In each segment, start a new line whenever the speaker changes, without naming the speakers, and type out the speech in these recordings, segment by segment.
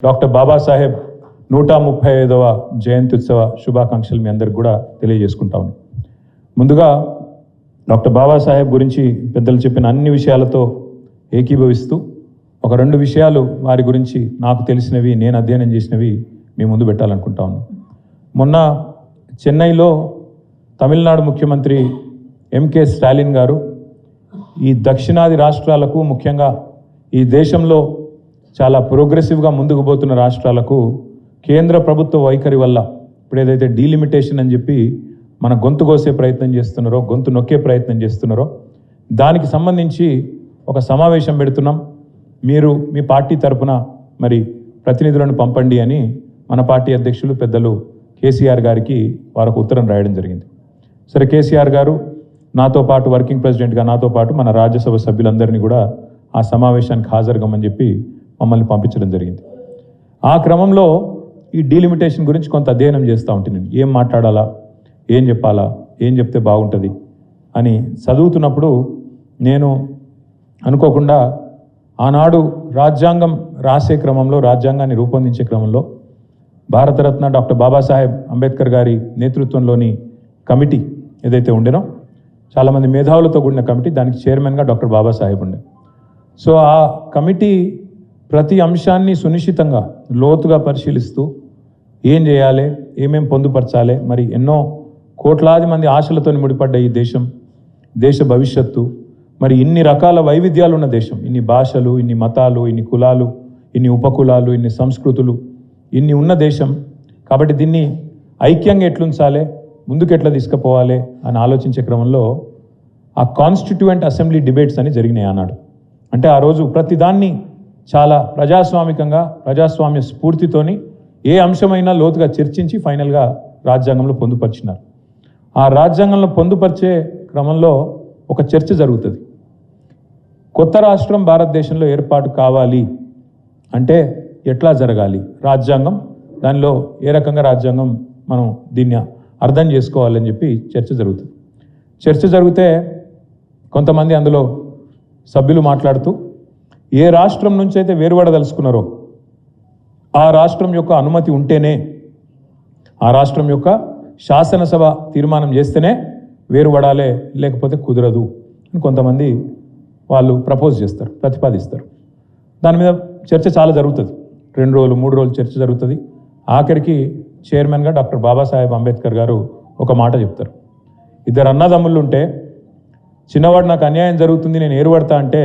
Doctor Babasaheb 135వ జయంతి ఉత్సవ శుభాకాంక్షలు మీ అందరికి కూడా తెలియజేసుకుంటాను. ముందుగా డాక్టర్ బాబాసాహెబ్ గురించి పెద్దలు చెప్పిన అన్ని విషయాలతో ఏకీభవిస్తూ ఒక రెండు విషయాలు వారి గురించి నాకు తెలిసినవి, నేను అధ్యయనం చేసినవి మీ ముందు పెట్టాలనుకుంటాను. మొన్న చెన్నైలో తమిళనాడు ముఖ్యమంత్రి ఎంకే స్టాలిన్ గారు ఈ దక్షిణాది రాష్ట్రాలకు, ముఖ్యంగా ఈ దేశంలో చాలా ప్రోగ్రెసివ్గా ముందుకు పోతున్న రాష్ట్రాలకు కేంద్ర ప్రభుత్వ వైఖరి వల్ల ఇప్పుడు ఏదైతే డీలిమిటేషన్ అని చెప్పి మన గొంతు కోసే ప్రయత్నం చేస్తున్నారో, గొంతు నొక్కే ప్రయత్నం చేస్తున్నారో, దానికి సంబంధించి ఒక సమావేశం పెడుతున్నాం, మీరు మీ పార్టీ తరఫున మరి ప్రతినిధులను పంపండి అని మన పార్టీ అధ్యక్షులు పెద్దలు కేసీఆర్ గారికి వారికి ఉత్తరం రాయడం జరిగింది. సరే, కేసీఆర్ గారు నాతో పాటు వర్కింగ్ ప్రెసిడెంట్గా నాతో పాటు మన రాజ్యసభ సభ్యులందరినీ కూడా ఆ సమావేశానికి హాజరుగమని చెప్పి మమ్మల్ని పంపించడం జరిగింది. ఆ క్రమంలో ఈ డీలిమిటేషన్ గురించి కొంత అధ్యయనం చేస్తూ ఉంటుంది. ఏం మాట్లాడాలా, ఏం చెప్పాలా, ఏం చెప్తే బాగుంటుంది అని చదువుతున్నప్పుడు నేను అనుకోకుండా ఆనాడు రాజ్యాంగం రాసే క్రమంలో, రాజ్యాంగాన్ని రూపొందించే క్రమంలో భారతరత్న డాక్టర్ బాబాసాహెబ్ అంబేద్కర్ గారి నేతృత్వంలోని కమిటీ ఏదైతే ఉండేనో, చాలామంది మేధావులతో కూడిన కమిటీ, దానికి చైర్మన్గా డాక్టర్ బాబాసాహెబ్ ఉండే. సో ఆ కమిటీ ప్రతి అంశాన్ని సునిశ్చితంగా లోతుగా పరిశీలిస్తూ ఏం చేయాలి, ఏమేం పొందుపరచాలి, మరి ఎన్నో కోట్లాది మంది ఆశలతో ముడిపడ్డ ఈ దేశం, దేశ భవిష్యత్తు, మరి ఇన్ని రకాల వైవిధ్యాలు ఉన్న దేశం, ఇన్ని భాషలు, ఇన్ని మతాలు, ఇన్ని కులాలు, ఇన్ని ఉపకులాలు, ఇన్ని సంస్కృతులు, ఇన్ని ఉన్న దేశం కాబట్టి దీన్ని ఐక్యంగా ఎట్లుంచాలి, ముందుకు ఎట్లా తీసుకుపోవాలి అని ఆలోచించే క్రమంలో ఆ కాన్స్టిట్యూయెంట్ అసెంబ్లీ డిబేట్స్ అని జరిగినాయి ఆనాడు. అంటే ఆ రోజు ప్రతిదాన్ని చాలా ప్రజాస్వామికంగా, ప్రజాస్వామ్య స్ఫూర్తితోని ఏ అంశమైనా లోతుగా చర్చించి ఫైనల్గా రాజ్యాంగంలో పొందుపరిచినారు. ఆ రాజ్యాంగంలో పొందుపరిచే క్రమంలో ఒక చర్చ జరుగుతుంది. కొత్త రాష్ట్రం భారతదేశంలో ఏర్పాటు కావాలి అంటే ఎట్లా జరగాలి, రాజ్యాంగం దానిలో ఏ రకంగా రాజ్యాంగం మనం దీన్ని అర్థం చేసుకోవాలని చెప్పి చర్చ జరుగుతుంది. చర్చ జరిగితే కొంతమంది అందులో సభ్యులు మాట్లాడుతూ ఏ రాష్ట్రం నుంచి అయితే వేరుపడదలుచుకున్నారో ఆ రాష్ట్రం యొక్క అనుమతి ఉంటేనే, ఆ రాష్ట్రం యొక్క శాసనసభ తీర్మానం చేస్తేనే వేరుపడాలే, లేకపోతే కుదరదు అని కొంతమంది వాళ్ళు ప్రపోజ్ చేస్తారు, ప్రతిపాదిస్తారు. దాని మీద చర్చ చాలా జరుగుతుంది, 2 రోజులు 3 రోజులు చర్చ జరుగుతుంది. ఆఖరికి చైర్మన్గా డాక్టర్ బాబాసాహెబ్ అంబేద్కర్ గారు ఒక మాట చెప్తారు. 2 అన్నదమ్ముళ్ళు ఉంటే చిన్నవాడు నాకు అన్యాయం జరుగుతుంది, నేను ఏరుపడతా అంటే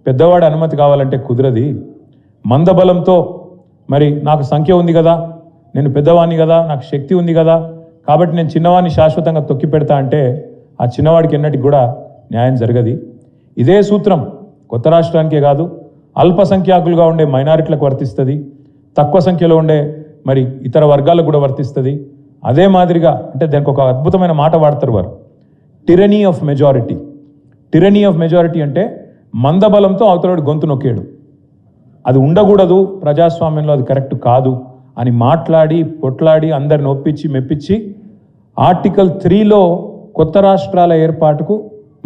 పెద్దవాడి అనుమతి కావాలంటే కుదరది. మందబలంతో మరి నాకు సంఖ్య ఉంది కదా, నేను పెద్దవాడిని కదా, నాకు శక్తి ఉంది కదా, కాబట్టి నేను చిన్నవాడిని శాశ్వతంగా తొక్కి పెడతా అంటే ఆ చిన్నవాడికి ఎన్నటికి కూడా న్యాయం జరగది. ఇదే సూత్రం కొత్త రాష్ట్రానికే కాదు, అల్పసంఖ్యాకులుగా ఉండే మైనారిటీలకు వర్తిస్తుంది, తక్కువ సంఖ్యలో ఉండే మరి ఇతర వర్గాలకు కూడా వర్తిస్తుంది. అదే మాదిరిగా అంటే దానికి ఒక అద్భుతమైన మాట వాడతారు వారు, టిరనీ ఆఫ్ మెజారిటీ. టిరనీ ఆఫ్ మెజారిటీ అంటే మందబలంతో అవతలవాడి గొంతు నొక్కేడు, అది ఉండకూడదు, ప్రజాస్వామ్యంలో అది కరెక్ట్ కాదు అని మాట్లాడి కొట్లాడి అందరిని ఒప్పించి మెప్పించి ఆర్టికల్ 3లో కొత్త రాష్ట్రాల ఏర్పాటుకు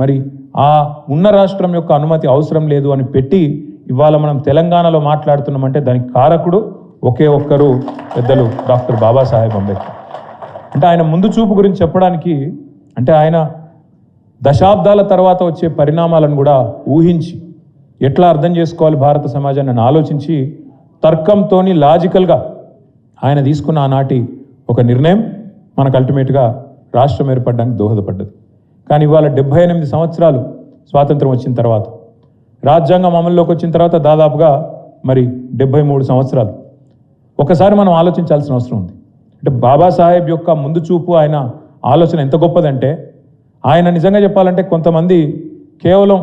మరి ఆ ఉన్న రాష్ట్రం యొక్క అనుమతి అవసరం లేదు అని పెట్టి ఇవాళ మనం తెలంగాణలో మాట్లాడుతున్నామంటే దానికి కారకుడు ఒకే ఒక్కరు, పెద్దలు డాక్టర్ బాబాసాహెబ్ అంబేద్కర్. అంటే ఆయన ముందు చూపు గురించి చెప్పడానికి, అంటే ఆయన దశాబ్దాల తర్వాత వచ్చే పరిణామాలను కూడా ఊహించి ఎట్లా అర్థం చేసుకోవాలి భారత సమాజాన్ని ఆలోచించి తర్కంతో లాజికల్గా ఆయన తీసుకున్న ఆనాటి ఒక నిర్ణయం మనకు అల్టిమేట్గా రాష్ట్రం ఏర్పడడానికి దోహదపడ్డది. కానీ ఇవాళ 78 సంవత్సరాలు స్వాతంత్రం వచ్చిన తర్వాత, రాజ్యాంగం అమల్లోకి వచ్చిన తర్వాత దాదాపుగా మరి 73 సంవత్సరాలు. ఒకసారి మనం ఆలోచించాల్సిన అవసరం ఉంది. అంటే బాబాసాహెబ్ యొక్క ముందు చూపు, ఆయన ఆలోచన ఎంత గొప్పదంటే, ఆయన నిజంగా చెప్పాలంటే కొంతమంది కేవలం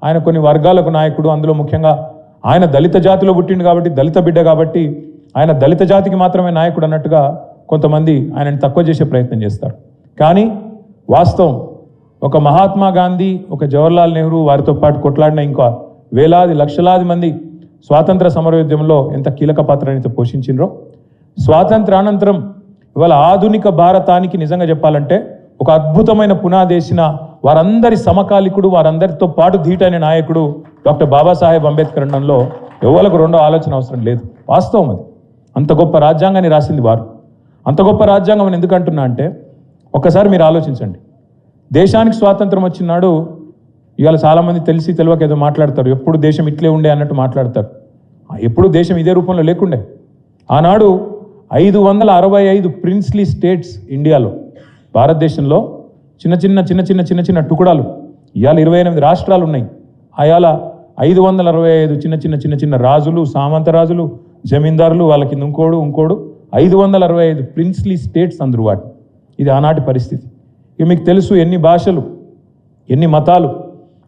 ఆయన కొన్ని వర్గాలకు నాయకుడు, అందులో ముఖ్యంగా ఆయన దళిత జాతిలో పుట్టిండు కాబట్టి, దళిత బిడ్డ కాబట్టి ఆయన దళిత జాతికి మాత్రమే నాయకుడు అన్నట్టుగా కొంతమంది ఆయనని తక్కువ చేసే ప్రయత్నం చేస్తారు. కానీ వాస్తవం ఒక మహాత్మా గాంధీ, ఒక జవహర్లాల్ నెహ్రూ, వారితో పాటు కొట్లాడిన ఇంకా వేలాది లక్షలాది మంది స్వాతంత్ర సమరోద్యమంలో ఎంత కీలక పాత్రని పోషించినరో, స్వాతంత్రానంతరం ఇవాళ ఆధునిక భారతానికి నిజంగా చెప్పాలంటే ఒక అద్భుతమైన పునాదేసిన వారందరి సమకాలికుడు, వారందరితో పాటు ధీటైన నాయకుడు డాక్టర్ బాబాసాహెబ్ అంబేద్కర్ అనడంలో ఎవరికి రెండో ఆలోచన అవసరం లేదు. వాస్తవం అది. అంత గొప్ప రాజ్యాంగాన్ని రాసింది వారు. అంత గొప్ప రాజ్యాంగం అని ఎందుకు అంటున్నా అంటే, ఒక్కసారి మీరు ఆలోచించండి. దేశానికి స్వాతంత్రం వచ్చినాడు ఇవాళ చాలామంది తెలిసి తెలియక ఏదో మాట్లాడతారు, ఎప్పుడు దేశం ఇట్లే ఉండే అన్నట్టు మాట్లాడతారు. ఎప్పుడు దేశం ఇదే రూపంలో లేకుండే. ఆనాడు 565 ప్రిన్స్లీ స్టేట్స్ ఇండియాలో, భారతదేశంలో చిన్న చిన్న టుకుడాలు. ఇవాళ 28 రాష్ట్రాలు ఉన్నాయి. అయాల 565 చిన్న రాజులు, సామంత రాజులు, జమీందారులు, వాళ్ళ కింద ఇంకోడు 565 ప్రిన్స్లీ స్టేట్స్ అందరు వాటి. ఇది ఆనాటి పరిస్థితి. ఇక మీకు తెలుసు ఎన్ని భాషలు, ఎన్ని మతాలు,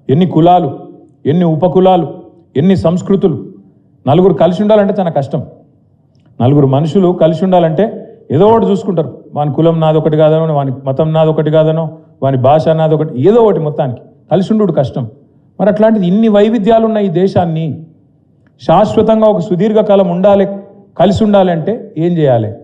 ఎన్ని కులాలు, ఎన్ని ఉపకులాలు, ఎన్ని సంస్కృతులు. నలుగురు కలిసి ఉండాలంటే చాలా కష్టం. నలుగురు మనుషులు కలిసి ఉండాలంటే ఏదో ఒకటి చూసుకుంటారు. వాని కులం నాదొకటి కాదనో, వాని మతం నాదొకటి కాదనో, వాని భాష నాదొకటి, ఏదో ఒకటి మొత్తానికి కలిసి ఉండు కష్టం. మరి అట్లాంటిది ఇన్ని వైవిధ్యాలు ఉన్న ఈ దేశాన్ని శాశ్వతంగా ఒక సుదీర్ఘకాలం ఉండాలి, కలిసి ఉండాలి అంటే ఏం చేయాలి?